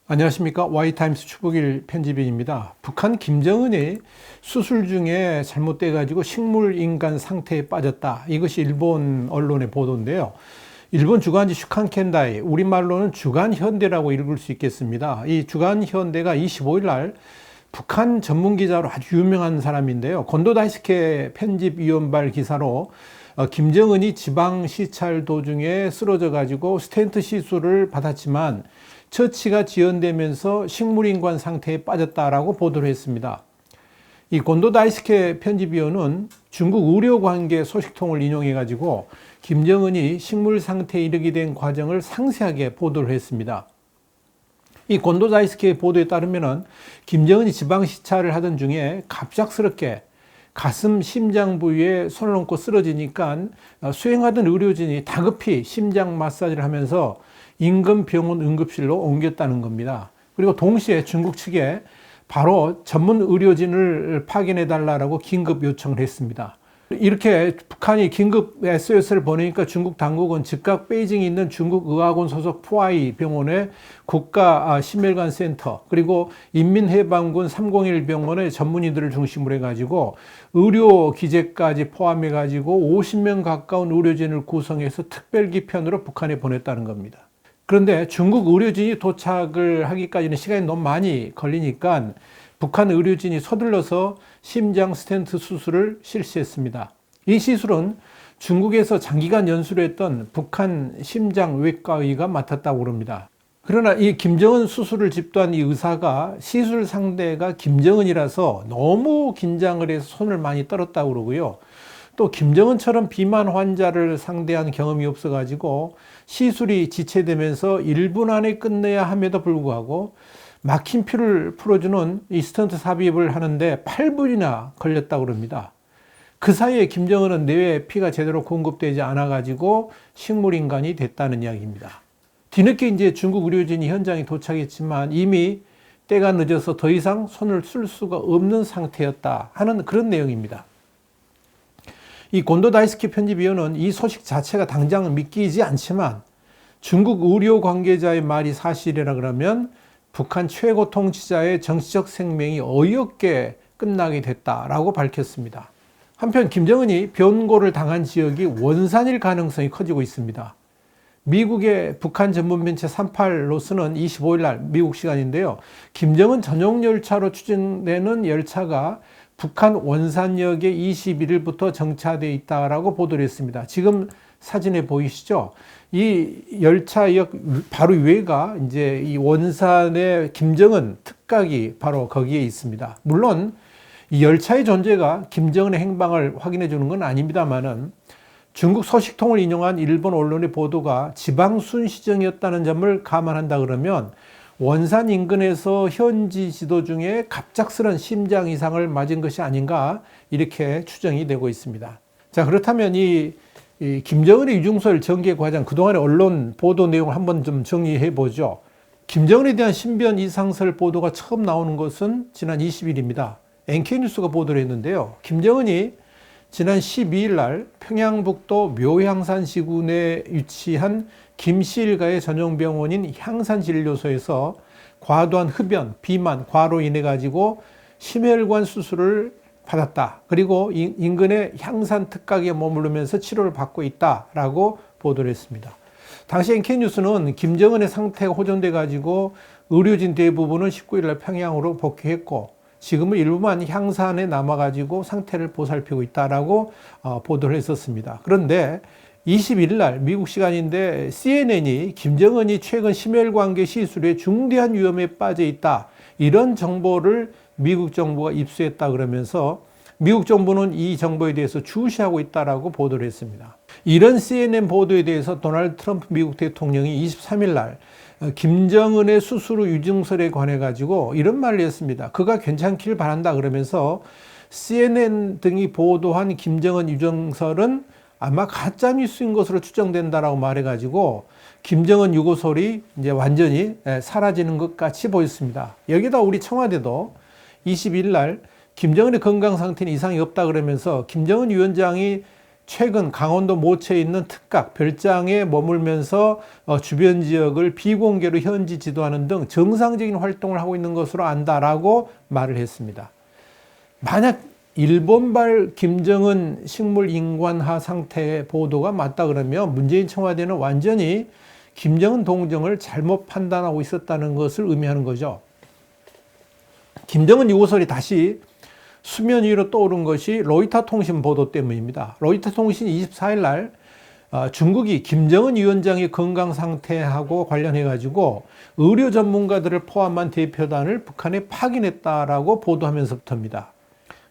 안녕하십니까. Y타임스 추복일 편집인입니다. 북한 김정은이 수술 중에 잘못돼 가지고 식물인간 상태에 빠졌다. 이것이 일본 언론의 보도인데요. 일본 주간지 슈칸켄다이, 우리말로는 주간현대라고 읽을 수 있겠습니다. 이 주간현대가 25일 날 북한 전문기자로 아주 유명한 사람인데요. 곤도 다이스케 편집위원발 기사로 김정은이 지방 시찰 도중에 쓰러져 가지고 스텐트 시술을 받았지만 처치가 지연되면서 식물인간 상태에 빠졌다라고 보도를 했습니다. 이 곤도 다이스케 편집위원은 중국 의료관계 소식통을 인용해 가지고 김정은이 식물 상태에 이르게 된 과정을 상세하게 보도를 했습니다. 이 곤도 다이스케 보도에 따르면 김정은이 지방 시찰을 하던 중에 갑작스럽게 가슴, 심장 부위에 손을 얹고 쓰러지니까 수행하던 의료진이 다급히 심장 마사지를 하면서 인근 병원 응급실로 옮겼다는 겁니다. 그리고 동시에 중국 측에 바로 전문 의료진을 파견해 달라고 긴급 요청을 했습니다. 이렇게 북한이 긴급 SOS를 보내니까 중국 당국은 즉각 베이징에 있는 중국 의학원 소속 푸아이 병원의 국가 심혈관 센터 그리고 인민해방군 301 병원의 전문의들을 중심으로 해가지고 의료 기재까지 포함해가지고 50명 가까운 의료진을 구성해서 특별기편으로 북한에 보냈다는 겁니다. 그런데 중국 의료진이 도착을 하기까지는 시간이 너무 많이 걸리니까 북한 의료진이 서둘러서 심장 스텐트 수술을 실시했습니다. 이 시술은 중국에서 장기간 연수를 했던 북한 심장외과의가 맡았다고 합니다. 그러나 이 김정은 수술을 집도한 이 의사가 시술 상대가 김정은이라서 너무 긴장을 해서 손을 많이 떨었다고 그러고요. 또 김정은처럼 비만 환자를 상대한 경험이 없어가지고 시술이 지체되면서 1분 안에 끝내야 함에도 불구하고 막힌 피를 풀어주는 이 스턴트 삽입을 하는데 8분이나 걸렸다고 합니다. 그 사이에 김정은은 뇌에 피가 제대로 공급되지 않아가지고 식물인간이 됐다는 이야기입니다. 뒤늦게 이제 중국 의료진이 현장에 도착했지만 이미 때가 늦어서 더 이상 손을 쓸 수가 없는 상태였다 하는 그런 내용입니다. 이 곤도 다이스케 편집위원은 이 소식 자체가 당장 믿기지 않지만 중국 의료 관계자의 말이 사실이라 그러면 북한 최고 통치자의 정치적 생명이 어이없게 끝나게 됐다라고 밝혔습니다. 한편 김정은이 변고를 당한 지역이 원산일 가능성이 커지고 있습니다. 미국의 북한 전문 매체 38로스는 25일 날 미국 시간인데요. 김정은 전용 열차로 추진되는 열차가 북한 원산역에 21일부터 정차되어 있다라고 보도를 했습니다. 지금 사진에 보이시죠? 이 열차역 바로 위에가 이제 이 원산의 김정은 특각이 바로 거기에 있습니다. 물론 이 열차의 존재가 김정은의 행방을 확인해 주는 건 아닙니다만은 중국 소식통을 인용한 일본 언론의 보도가 지방 순시정이었다는 점을 감안한다 그러면 원산 인근에서 현지 지도 중에 갑작스런 심장 이상을 맞은 것이 아닌가 이렇게 추정이 되고 있습니다. 자, 그렇다면 이 김정은의 유중설 전개 과정 그동안의 언론 보도 내용을 한번 좀 정리해 보죠. 김정은에 대한 신변 이상설 보도가 처음 나오는 것은 지난 20일입니다. NK뉴스가 보도를 했는데요. 김정은이 지난 12일 날 평양북도 묘향산 시군에 위치한 김씨 일가의 전용병원인 향산진료소에서 과도한 흡연, 비만, 과로 인해 가지고 심혈관 수술을 받았다. 그리고 인근의 향산 특각에 머무르면서 치료를 받고 있다라고 보도를 했습니다. 당시 NK뉴스는 김정은의 상태가 호전돼 가지고 의료진 대부분은 19일 날 평양으로 복귀했고 지금은 일부만 향산에 남아가지고 상태를 보살피고 있다라고 보도를 했었습니다. 그런데 21일 날 미국 시간인데 CNN이 김정은이 최근 심혈관계 시술에 중대한 위험에 빠져 있다. 이런 정보를 미국 정부가 입수했다 그러면서 미국 정부는 이 정보에 대해서 주시하고 있다라고 보도를 했습니다. 이런 CNN 보도에 대해서 도널드 트럼프 미국 대통령이 23일 날 김정은의 수술 후 유증설에 관해 가지고 이런 말을 했습니다. 그가 괜찮길 바란다 그러면서 CNN 등이 보도한 김정은 유증설은 아마 가짜 뉴스인 것으로 추정된다라고 말해가지고 김정은 유고설이 이제 완전히 사라지는 것 같이 보였습니다. 여기다 우리 청와대도 22일 날 김정은의 건강 상태는 이상이 없다 그러면서 김정은 위원장이 최근 강원도 모처에 있는 특각 별장에 머물면서 주변 지역을 비공개로 현지 지도하는 등 정상적인 활동을 하고 있는 것으로 안다라고 말을 했습니다. 만약 일본발 김정은 식물 인간화 상태의 보도가 맞다 그러면 문재인 청와대는 완전히 김정은 동정을 잘못 판단하고 있었다는 것을 의미하는 거죠. 김정은 유고설이 다시 수면 위로 떠오른 것이 로이터 통신 보도 때문입니다. 로이터 통신이 24일 날 중국이 김정은 위원장의 건강 상태하고 관련해 가지고 의료 전문가들을 포함한 대표단을 북한에 파견했다라고 보도하면서부터입니다.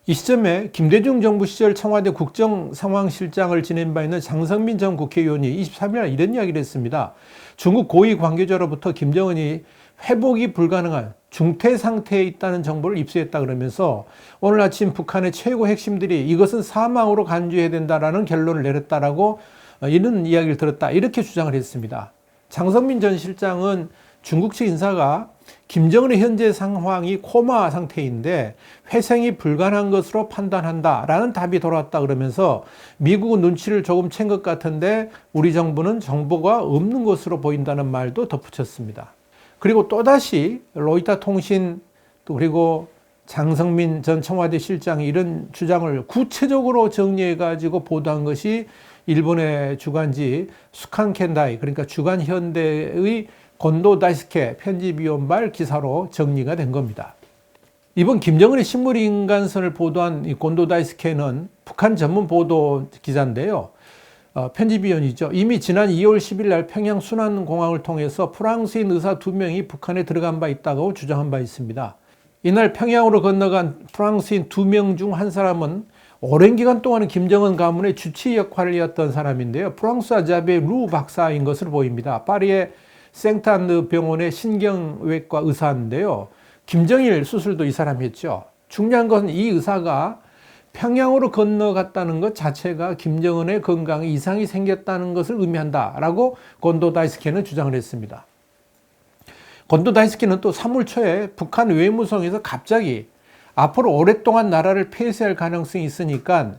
이 시점에 김대중 정부 시절 청와대 국정상황실장을 지낸 바 있는 장성민 전 국회의원이 23일 날 이런 이야기를 했습니다. 중국 고위 관계자로부터 김정은이 회복이 불가능한 중퇴 상태에 있다는 정보를 입수했다 그러면서 오늘 아침 북한의 최고 핵심들이 이것은 사망으로 간주해야 된다라는 결론을 내렸다라고 이런 이야기를 들었다 이렇게 주장을 했습니다. 장성민 전 실장은 중국 측 인사가 김정은의 현재 상황이 코마 상태인데 회생이 불가능한 것으로 판단한다라는 답이 돌아왔다 그러면서 미국은 눈치를 조금 챈 것 같은데 우리 정부는 정보가 없는 것으로 보인다는 말도 덧붙였습니다. 그리고 또다시 로이터 통신 그리고 장성민 전 청와대 실장이 이런 주장을 구체적으로 정리해 가지고 보도한 것이 일본의 주간지 수칸켄다이 그러니까 주간현대의 곤도 다이스케 편집위원발 기사로 정리가 된 겁니다. 이번 김정은의 식물인간선을 보도한 이 곤도 다이스케는 북한 전문 보도 기자인데요. 편집위원이죠. 이미 지난 2월 10일 날 평양 순환공항을 통해서 프랑스인 의사 2명이 북한에 들어간 바 있다고 주장한 바 있습니다. 이날 평양으로 건너간 프랑스인 2명 중 한 사람은 오랜 기간 동안 김정은 가문의 주치 역할을 했던 사람인데요. 프랑스와 자베 루 박사인 것으로 보입니다. 파리의 생탄르 병원의 신경외과 의사인데요. 김정일 수술도 이 사람이 했죠. 중요한 것은 이 의사가 평양으로 건너갔다는 것 자체가 김정은의 건강에 이상이 생겼다는 것을 의미한다라고 곤도 다이스케는 주장을 했습니다. 곤도 다이스케는 또 3월 초에 북한 외무성에서 갑자기 앞으로 오랫동안 나라를 폐쇄할 가능성이 있으니까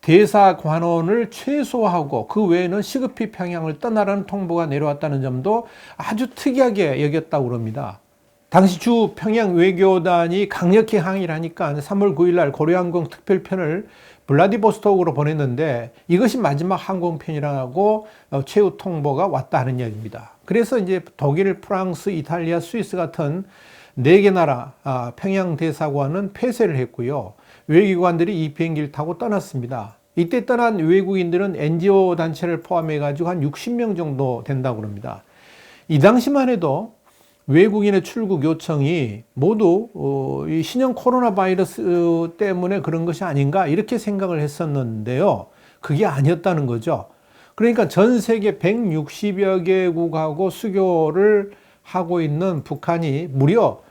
대사 관원을 최소화하고 그 외에는 시급히 평양을 떠나라는 통보가 내려왔다는 점도 아주 특이하게 여겼다고 합니다. 당시 주 평양 외교단이 강력히 항의를 하니까 3월 9일 날 고려항공 특별편을 블라디보스톡으로 보냈는데 이것이 마지막 항공편이라고 최후 통보가 왔다는 이야기입니다. 그래서 이제 독일, 프랑스, 이탈리아, 스위스 같은 4개 나라 평양 대사관은 폐쇄를 했고요. 외교관들이 이 비행기를 타고 떠났습니다. 이때 떠난 외국인들은 NGO 단체를 포함해 가지고 한 60명 정도 된다고 합니다. 이 당시만 해도 외국인의 출국 요청이 모두 이 신형 코로나 바이러스 때문에 그런 것이 아닌가 이렇게 생각을 했었는데요. 그게 아니었다는 거죠. 그러니까 전 세계 160여 개국하고 수교를 하고 있는 북한이 무려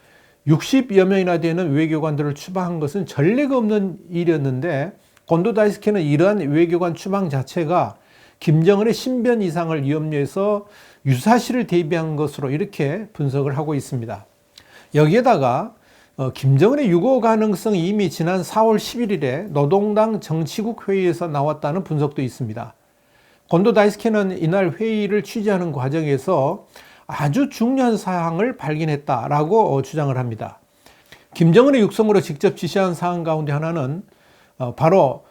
60여 명이나 되는 외교관들을 추방한 것은 전례가 없는 일이었는데 곤도 다이스케는 이러한 외교관 추방 자체가 김정은의 신변 이상을 염려해서 유사시를 대비한 것으로 이렇게 분석을 하고 있습니다. 여기에다가 김정은의 유고 가능성이 이미 지난 4월 11일에 노동당 정치국 회의에서 나왔다는 분석도 있습니다. 곤도 다이스케는 이날 회의를 취재하는 과정에서 아주 중요한 사항을 발견했다라고 주장을 합니다. 김정은의 육성으로 직접 지시한 사항 가운데 하나는 바로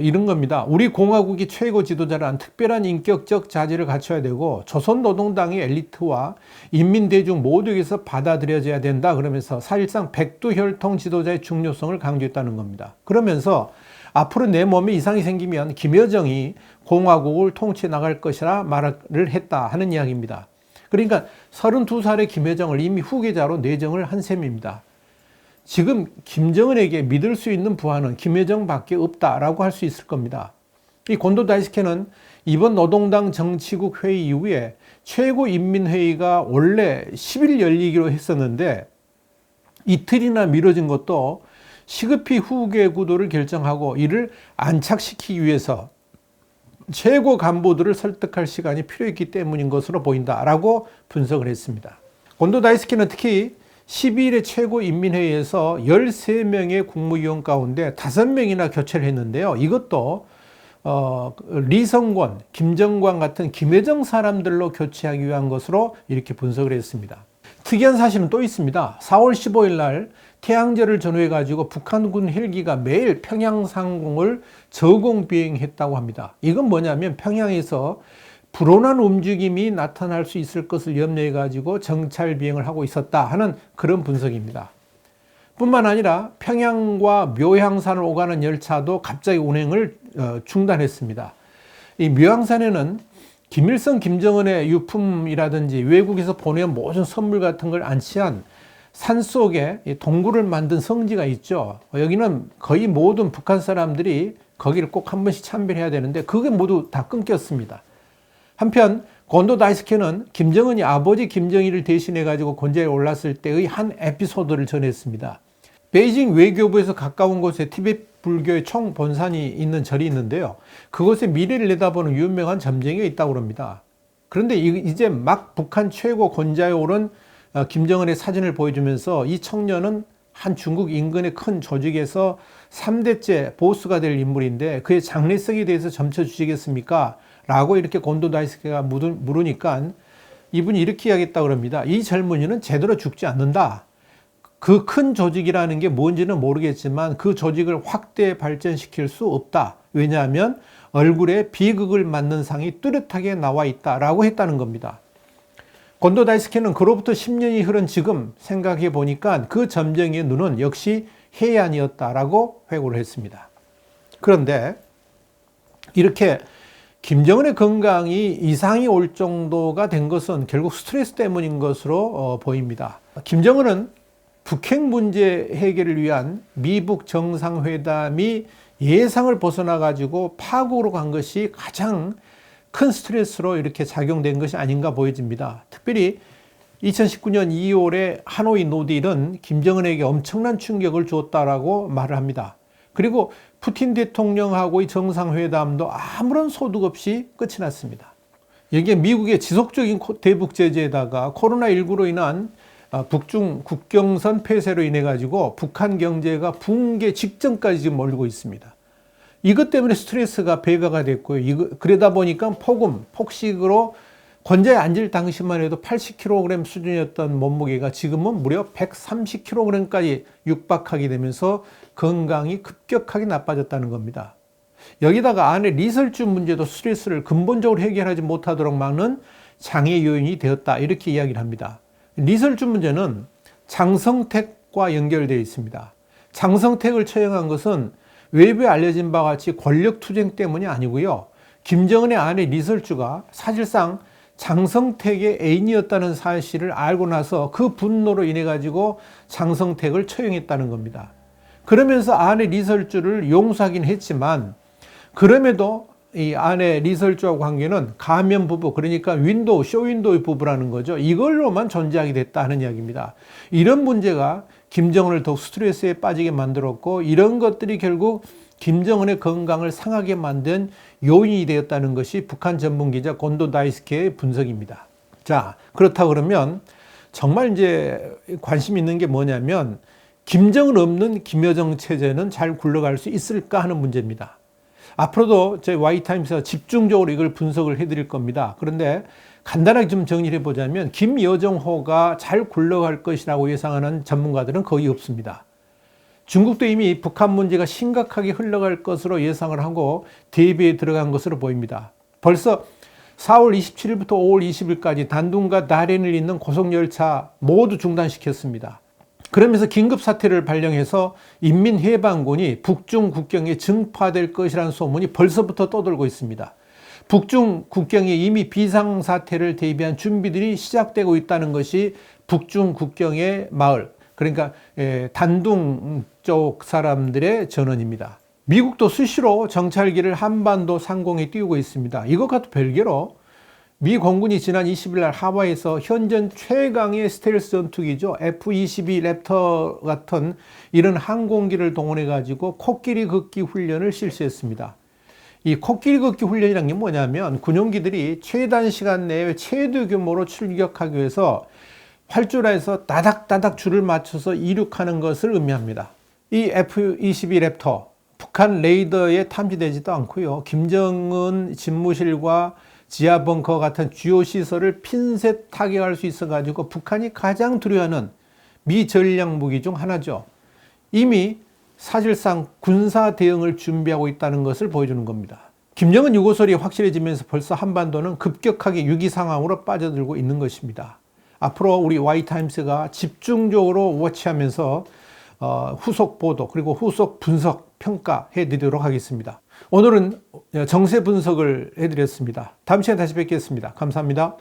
이런 겁니다. 우리 공화국이 최고 지도자란 특별한 인격적 자질을 갖춰야 되고 조선노동당의 엘리트와 인민대중 모두에게서 받아들여져야 된다. 그러면서 사실상 백두혈통 지도자의 중요성을 강조했다는 겁니다. 그러면서 앞으로 내 몸에 이상이 생기면 김여정이 공화국을 통치해 나갈 것이라 말을 했다 하는 이야기입니다. 그러니까 32살의 김여정을 이미 후계자로 내정을 한 셈입니다. 지금 김정은에게 믿을 수 있는 부하는 김여정밖에 없다라고 할 수 있을 겁니다. 이 곤도 다이스케는 이번 노동당 정치국 회의 이후에 최고인민회의가 원래 10일 열리기로 했었는데 이틀이나 미뤄진 것도 시급히 후계 구도를 결정하고 이를 안착시키기 위해서 최고 간부들을 설득할 시간이 필요했기 때문인 것으로 보인다라고 분석을 했습니다. 곤도 다이스케는 특히 12일의 최고인민회의에서 13명의 국무위원 가운데 5명이나 교체를 했는데요. 이것도 리성권, 김정관 같은 김여정 사람들로 교체하기 위한 것으로 이렇게 분석을 했습니다. 특이한 사실은 또 있습니다. 4월 15일 날 태양절을 전후해 가지고 북한군 헬기가 매일 평양 상공을 저공 비행했다고 합니다. 이건 뭐냐면 평양에서 불온한 움직임이 나타날 수 있을 것을 염려해 가지고 정찰 비행을 하고 있었다 하는 그런 분석입니다. 뿐만 아니라 평양과 묘향산을 오가는 열차도 갑자기 운행을 중단했습니다. 이 묘향산에는 김일성, 김정은의 유품이라든지 외국에서 보내온 모든 선물 같은 걸 안치한 산속에 동굴을 만든 성지가 있죠. 여기는 거의 모든 북한 사람들이 거기를 꼭 한 번씩 참배해야 되는데 그게 모두 다 끊겼습니다. 한편 곤도 다이스케는 김정은이 아버지 김정일을 대신해 가지고 권좌에 올랐을 때의 한 에피소드를 전했습니다. 베이징 외교부에서 가까운 곳에 티베트 불교의 총본산이 있는 절이 있는데요. 그곳에 미래를 내다보는 유명한 점쟁이가 있다고 합니다. 그런데 이제 막 북한 최고 권좌에 오른 김정은의 사진을 보여주면서 이 청년은 한 중국 인근의 큰 조직에서 3대째 보스가 될 인물인데 그의 장래성에 대해서 점쳐 주시겠습니까? 라고 이렇게 곤도 다이스케가 물으니까 이분이 이렇게 이야기했다고 합니다. 이 젊은이는 제대로 죽지 않는다. 그 큰 조직이라는 게 뭔지는 모르겠지만 그 조직을 확대 발전시킬 수 없다. 왜냐하면 얼굴에 비극을 맞는 상이 뚜렷하게 나와 있다라고 했다는 겁니다. 곤도 다이스케는 그로부터 10년이 흐른 지금 생각해 보니까 그 점쟁이의 눈은 역시 해안이었다라고 회고를 했습니다. 그런데 이렇게 김정은의 건강이 이상이 올 정도가 된 것은 결국 스트레스 때문인 것으로 보입니다. 김정은은 북핵 문제 해결을 위한 미북 정상회담이 예상을 벗어나 가지고 파국으로 간 것이 가장 큰 스트레스로 이렇게 작용된 것이 아닌가 보여집니다. 특별히 2019년 2월에 하노이 노딜은 김정은에게 엄청난 충격을 주었다라고 말을 합니다. 그리고 푸틴 대통령하고의 정상회담도 아무런 소득 없이 끝이 났습니다. 여기에 미국의 지속적인 대북 제재에다가 코로나19로 인한 북중 국경선 폐쇄로 인해 가지고 북한 경제가 붕괴 직전까지 지금 몰리고 있습니다. 이것 때문에 스트레스가 배가가 됐고요. 그러다 보니까 폭식으로 권좌에 앉을 당시만 해도 80kg 수준이었던 몸무게가 지금은 무려 130kg까지 육박하게 되면서 건강이 급격하게 나빠졌다는 겁니다. 여기다가 안에 리설주 문제도 스트레스를 근본적으로 해결하지 못하도록 막는 장애 요인이 되었다. 이렇게 이야기를 합니다. 리설주 문제는 장성택과 연결되어 있습니다. 장성택을 처형한 것은 외부에 알려진 바와 같이 권력투쟁 때문이 아니고요. 김정은의 아내 리설주가 사실상 장성택의 애인이었다는 사실을 알고 나서 그 분노로 인해 가지고 장성택을 처형했다는 겁니다. 그러면서 아내 리설주를 용서하긴 했지만 그럼에도 이 아내 리설주와 관계는 가면 부부, 그러니까 쇼윈도우 부부라는 거죠. 이걸로만 존재하게 됐다는 이야기입니다. 이런 문제가 김정은을 더욱 스트레스에 빠지게 만들었고 이런 것들이 결국 김정은의 건강을 상하게 만든 요인이 되었다는 것이 북한 전문 기자 곤도 다이스케의 분석입니다. 자, 그렇다 그러면 정말 이제 관심 있는 게 뭐냐면 김정은 없는 김여정 체제는 잘 굴러갈 수 있을까 하는 문제입니다. 앞으로도 저희 Y타임스가 집중적으로 이걸 분석을 해드릴 겁니다. 그런데 간단하게 좀 정리를 해보자면 김여정호가 잘 굴러갈 것이라고 예상하는 전문가들은 거의 없습니다. 중국도 이미 북한 문제가 심각하게 흘러갈 것으로 예상을 하고 대비에 들어간 것으로 보입니다. 벌써 4월 27일부터 5월 20일까지 단둥과 다롄을 잇는 고속열차 모두 중단시켰습니다. 그러면서 긴급사태를 발령해서 인민해방군이 북중 국경에 증파될 것이라는 소문이 벌써부터 떠돌고 있습니다. 북중 국경에 이미 비상사태를 대비한 준비들이 시작되고 있다는 것이 북중 국경의 마을, 그러니까 단둥 쪽 사람들의 전언입니다. 미국도 수시로 정찰기를 한반도 상공에 띄우고 있습니다. 이것과 별개로 미 공군이 지난 20일 날 하와이에서 현존 최강의 스텔스 전투기죠. F-22 랩터 같은 이런 항공기를 동원해 가지고 코끼리 걷기 훈련을 실시했습니다. 이 코끼리 걷기 훈련이란 게 뭐냐면 군용기들이 최단 시간 내에 최대 규모로 출격하기 위해서 활주로에서 따닥따닥 줄을 맞춰서 이륙하는 것을 의미합니다. 이 F-22 랩터 북한 레이더에 탐지되지도 않고요. 김정은 집무실과 지하 벙커 같은 주요 시설을 핀셋 타격할 수 있어 가지고 북한이 가장 두려워하는 미 전략 무기 중 하나죠. 이미 사실상 군사 대응을 준비하고 있다는 것을 보여주는 겁니다. 김정은 유고설이 확실해지면서 벌써 한반도는 급격하게 위기 상황으로 빠져들고 있는 것입니다. 앞으로 우리 Y타임스가 집중적으로 워치하면서 후속 보도 그리고 후속 분석 평가해 드리도록 하겠습니다. 오늘은 정세 분석을 해드렸습니다. 다음 시간에 다시 뵙겠습니다. 감사합니다.